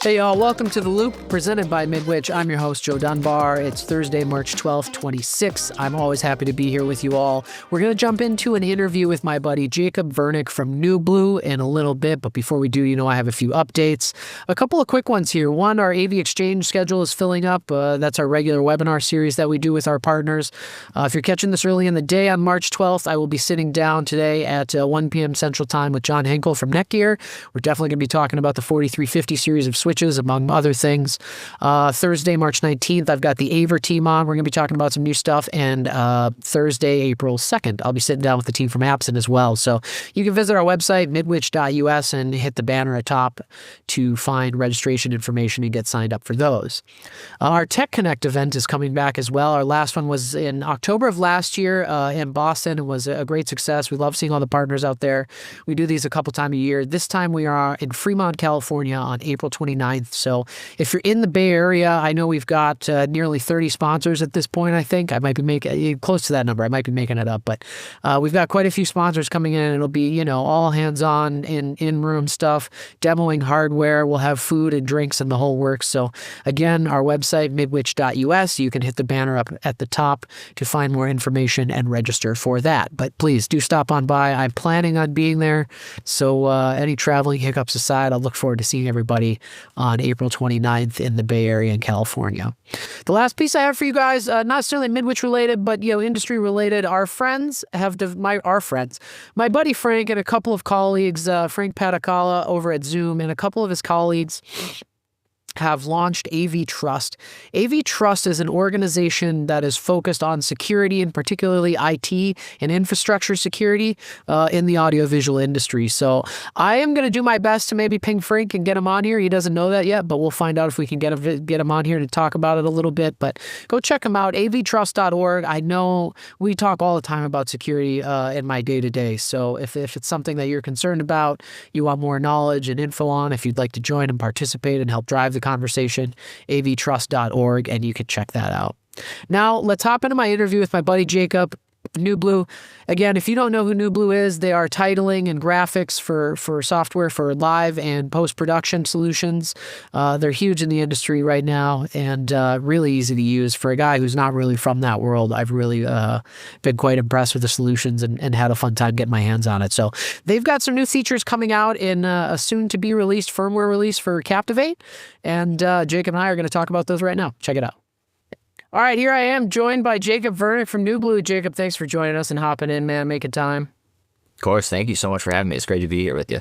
Hey y'all, welcome to The Loop, presented by Midwich. I'm your host, Joe Dunbar. It's Thursday, March 12th, 26. I'm always happy to be here with you all. We're going to jump into an interview with my buddy Jacob Vernick from NewBlue in a little bit, but before we do, I have a few updates. A couple of quick ones here. One, our AV Exchange schedule is filling up. That's our regular webinar series that we do with our partners. If you're catching this early in the day on March 12th, I will be sitting down today at 1 p.m. Central Time with John Henkel from Netgear. We're definitely going to be talking about the 4350 series of switches, among other things. Thursday, March 19th, I've got the Aver team on. We're going to be talking about some new stuff. And Thursday, April 2nd, I'll be sitting down with the team from Appson as well. So you can visit our website, midwich.us, and hit the banner at top to find registration information and get signed up for those. Our Tech Connect event is coming back as well. Our last one was in October of last year in Boston. It was a great success. We love seeing all the partners out there. We do these a couple times a year. This time we are in Fremont, California on April 29th. So if you're in the Bay Area, I know we've got nearly 30 sponsors at this point, I think. I might be making close to that number. I might be making it up, but we've got quite a few sponsors coming in. It'll be, all hands-on in-room stuff, demoing hardware. We'll have food and drinks and the whole works. So again, our website, midwich.us, you can hit the banner up at the top to find more information and register for that. But please do stop on by. I'm planning on being there. So any traveling hiccups aside, I'll look forward to seeing everybody on April 29th in the Bay Area in California. The last piece I have for you guys, not necessarily Midwich related, but industry related. Our friends my buddy Frank and a couple of colleagues, Frank Patakala over at Zoom, and a couple of his colleagues have launched AV Trust. AV Trust is an organization that is focused on security, and particularly IT and infrastructure security in the audiovisual industry. So I am going to do my best to maybe ping Frank and get him on here. He doesn't know that yet, but we'll find out if we can get him on here to talk about it a little bit. But go check him out, avtrust.org. I know we talk all the time about security in my day-to-day. So if it's something that you're concerned about, you want more knowledge and info on, if you'd like to join and participate and help drive the conversation, avtrust.org, and you can check that out. Now, let's hop into my interview with my buddy Jacob, NewBlue. Again, if you don't know who NewBlue is, they are titling and graphics for software for live and post-production solutions. They're huge in the industry right now and really easy to use. For a guy who's not really from that world, I've really been quite impressed with the solutions and had a fun time getting my hands on it. So they've got some new features coming out in a soon-to-be released firmware release for Captivate, and Jacob and I are going to talk about those right now. Check it out. All right, here I am, joined by Jacob Vernick from NewBlue. Jacob, thanks for joining us and hopping in, man, making time. Of course, thank you so much for having me. It's great to be here with you.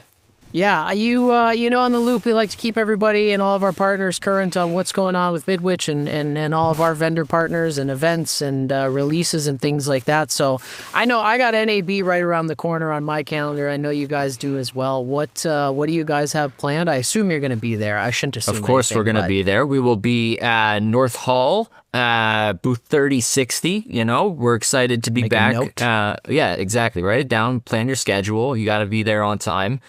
Yeah, you on The Loop, we like to keep everybody and all of our partners current on what's going on with Midwich and all of our vendor partners and events and releases and things like that. So I know I got NAB right around the corner on my calendar. I know you guys do as well. What do you guys have planned? I assume you're going to be there. I shouldn't assume Of course, anything, we're going to be there. We will be at North Hall, booth 3060. We're excited to be back. Yeah, exactly. Write it down. Plan your schedule. You got to be there on time.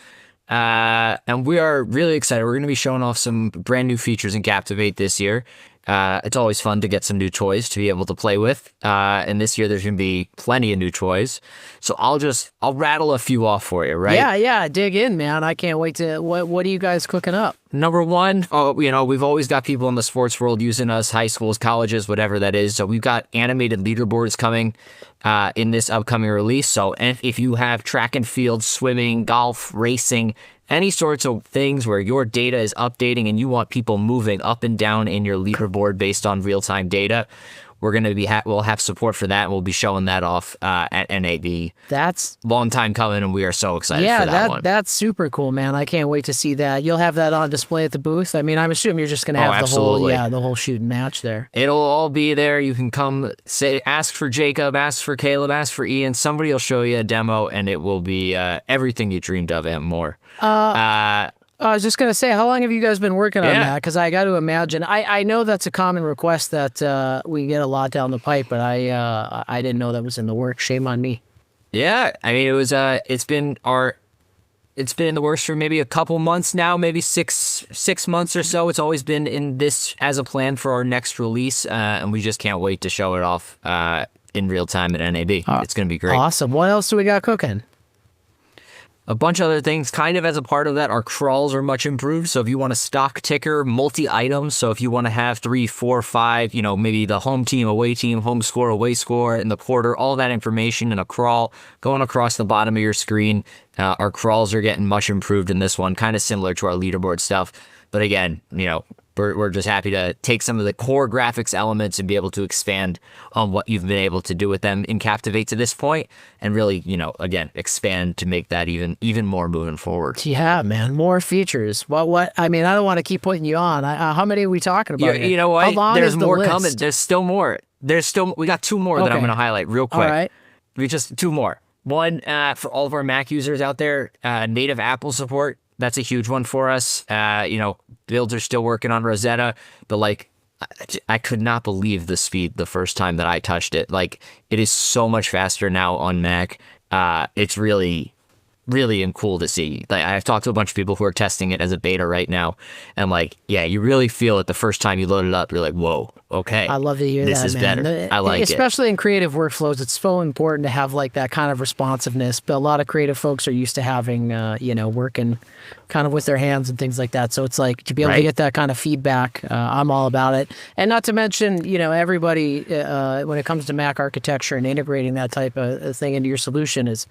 And we are really excited. We're going to be showing off some brand new features in Captivate this year. It's always fun to get some new toys to be able to play with. And this year there's going to be plenty of new toys. So I'll rattle a few off for you, right? Yeah. Dig in, man. I can't wait to, what are you guys cooking up? Number one, we've always got people in the sports world using us, high schools, colleges, whatever that is. So we've got animated leaderboards coming in this upcoming release. So if you have track and field, swimming, golf, racing, any sorts of things where your data is updating and you want people moving up and down in your leaderboard based on real-time data, we're going to be we'll have support for that. And we'll be showing that off at NAB. That's long time coming, and we are so excited for that one. That's super cool, man. I can't wait to see that. You'll have that on display at the booth. I mean, I'm assuming you're just going to have the whole shoot and match there. It'll all be there. You can come ask for Jacob, ask for Caleb, ask for Ian. Somebody will show you a demo, and it will be everything you dreamed of and more. I was just going to say, how long have you guys been working on that? Because I got to imagine, I know that's a common request that we get a lot down the pipe, but I didn't know that was in the works. Shame on me. Yeah, I mean, it's been in the works for maybe a couple months now, maybe six months or so. It's always been in this as a plan for our next release, and we just can't wait to show it off in real time at NAB. It's going to be great. Awesome. What else do we got cooking? A bunch of other things kind of as a part of that. Our crawls are much improved. So if you want a stock ticker, multi-items, so if you want to have 3, 4, 5, maybe the home team, away team, home score, away score, and the quarter, all that information in a crawl going across the bottom of your screen. Our crawls are getting much improved in this one, kind of similar to our leaderboard stuff. But again, we're just happy to take some of the core graphics elements and be able to expand on what you've been able to do with them in Captivate to this point, and really, again, expand to make that even more moving forward. Yeah, man, more features. What? I mean, I don't want to keep putting you on. How many are we talking about? You know what? How long There's is the more list? coming. There's still more. We got 2 more that I'm Okay. going to highlight real quick. All right. We just 2 more. One, for all of our Mac users out there, native Apple support. That's a huge one for us. Builds are still working on Rosetta, but I could not believe the speed the first time that I touched it. It is so much faster now on Mac. It's really, really cool to see. I've talked to a bunch of people who are testing it as a beta right now, and you really feel it the first time you load it up. You're like, whoa, okay. I love to hear this that, is man. better. I like it. Especially in creative workflows, it's so important to have that kind of responsiveness. But a lot of creative folks are used to having, working kind of with their hands and things like that. So it's to be able to get that kind of feedback, I'm all about it. And not to mention, everybody, when it comes to Mac architecture and integrating that type of thing into your solution, it's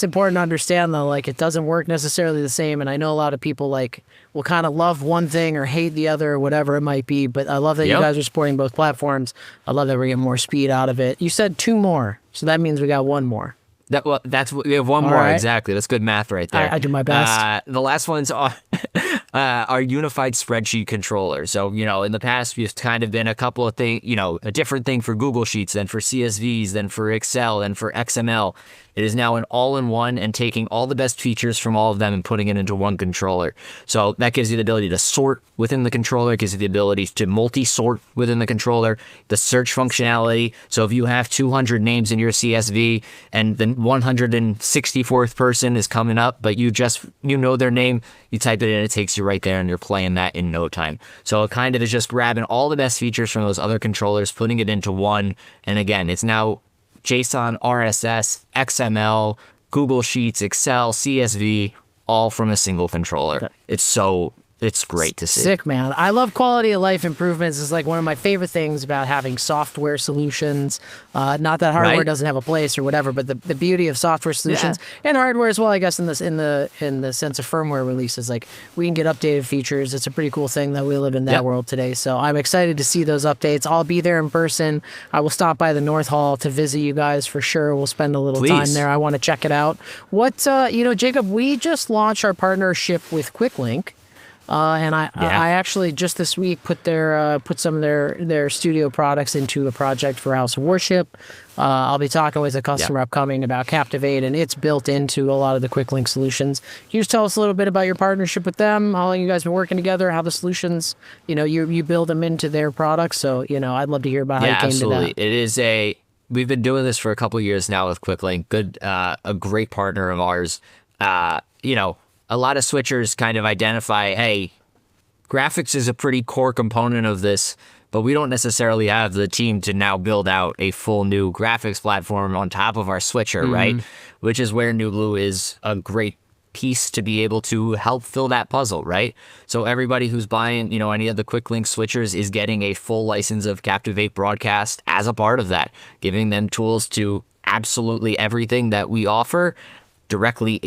important to understand though, it doesn't work necessarily the same. And I know a lot of people will kind of love one thing or hate the other or whatever it might be. But I love that you guys are supporting both platforms. I love that we're getting more speed out of it. You said 2 more, so that means we got 1 more. That's we have 1 more, right. Exactly. That's good math right there. I do my best. The last one's our unified spreadsheet controller. So, in the past, we've kind of been a couple of things, a different thing for Google Sheets, then for CSVs, then for Excel, and for XML. It is now an all-in-one and taking all the best features from all of them and putting it into one controller. So that gives you the ability to sort within the controller, gives you the ability to multi-sort within the controller, the search functionality. So if you have 200 names in your CSV and the 164th person is coming up, but you know their name, you type it in, it takes you right there and you're playing that in no time. So it kind of is just grabbing all the best features from those other controllers, putting it into one. And again, it's now JSON, RSS, XML, Google Sheets, Excel, CSV, all from a single controller. It's great to see. Sick, man. I love quality of life improvements. It's one of my favorite things about having software solutions. Not that hardware doesn't have a place or whatever, but the beauty of software solutions and hardware as well, I guess, in the sense of firmware releases, we can get updated features. It's a pretty cool thing that we live in that world today. So I'm excited to see those updates. I'll be there in person. I will stop by the North Hall to visit you guys for sure. We'll spend a little time there. I want to check it out. What Jacob, we just launched our partnership with QuickLink. And I actually just this week put some of their studio products into a project for House of Worship. I'll be talking with a customer upcoming about Captivate, and it's built into a lot of the QuickLink solutions. Can you just tell us a little bit about your partnership with them, how long you guys been working together, how the solutions, you build them into their products. So, I'd love to hear about how you came absolutely. to that. It is we've been doing this for a couple of years now with QuickLink. A great partner of ours. A lot of switchers kind of identify, hey, graphics is a pretty core component of this, but we don't necessarily have the team to now build out a full new graphics platform on top of our switcher, right? Which is where NewBlue is a great piece to be able to help fill that puzzle, right? So everybody who's buying, any of the QuickLink switchers is getting a full license of Captivate Broadcast as a part of that, giving them tools to absolutely everything that we offer directly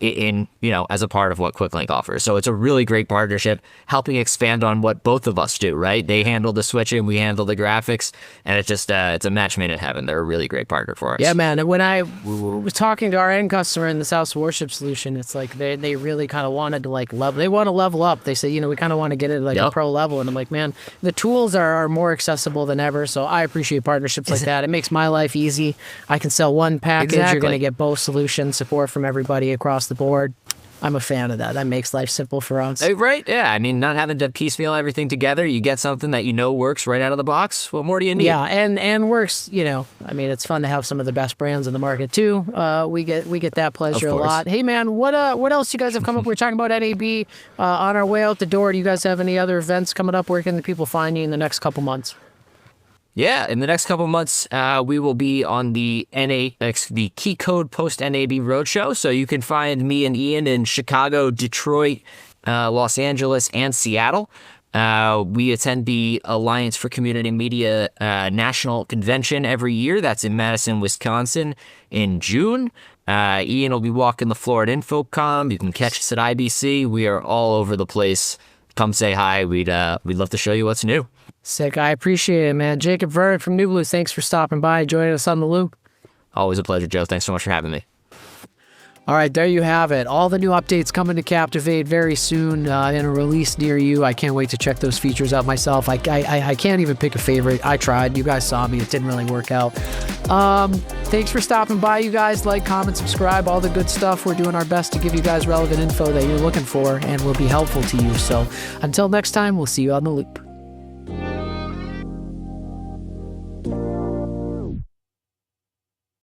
as a part of what QuickLink offers. So it's a really great partnership, helping expand on what both of us do, right? They handle the switching, we handle the graphics, and it's just it's a match made in heaven. They're a really great partner for us. Yeah, man. And when I was talking to our end customer in this House of Worship solution, it's they really kind of wanted to level. They want to level up. They say, we kind of want to get it a pro level. And I'm like, man, the tools are more accessible than ever. So I appreciate partnerships like that. It makes my life easy. I can sell one package. You're going to get both solutions, support from everybody across the board. I'm a fan of that. That makes life simple for us. Right? Yeah. I mean, not having to piecemeal everything together. You get something that works right out of the box. What more do you need? Yeah, and works. It's fun to have some of the best brands in the market too. We get that pleasure a lot. Hey, man, what else you guys have come up? We're talking about NAB on our way out the door. Do you guys have any other events coming up? Where can the people find you in the next couple months? Yeah, in the next couple months, we will be on the the Key Code Post NAB Roadshow. So you can find me and Ian in Chicago, Detroit, Los Angeles, and Seattle. We attend the Alliance for Community Media National Convention every year. That's in Madison, Wisconsin in June. Ian will be walking the floor at InfoComm. You can catch us at IBC. We are all over the place. Come say hi. We'd love to show you what's new. Sick. I appreciate it, man. Jacob Vernick from NewBlue, thanks for stopping by, joining us on The Loop. Always a pleasure, Joe. Thanks so much for having me. All right, there you have it. All the new updates coming to Captivate very soon in a release near you. I can't wait to check those features out myself. I can't even pick a favorite. I tried. You guys saw me. It didn't really work out. Thanks for stopping by, you guys. Like, comment, subscribe, all the good stuff. We're doing our best to give you guys relevant info that you're looking for and will be helpful to you. So until next time, we'll see you on The Loop.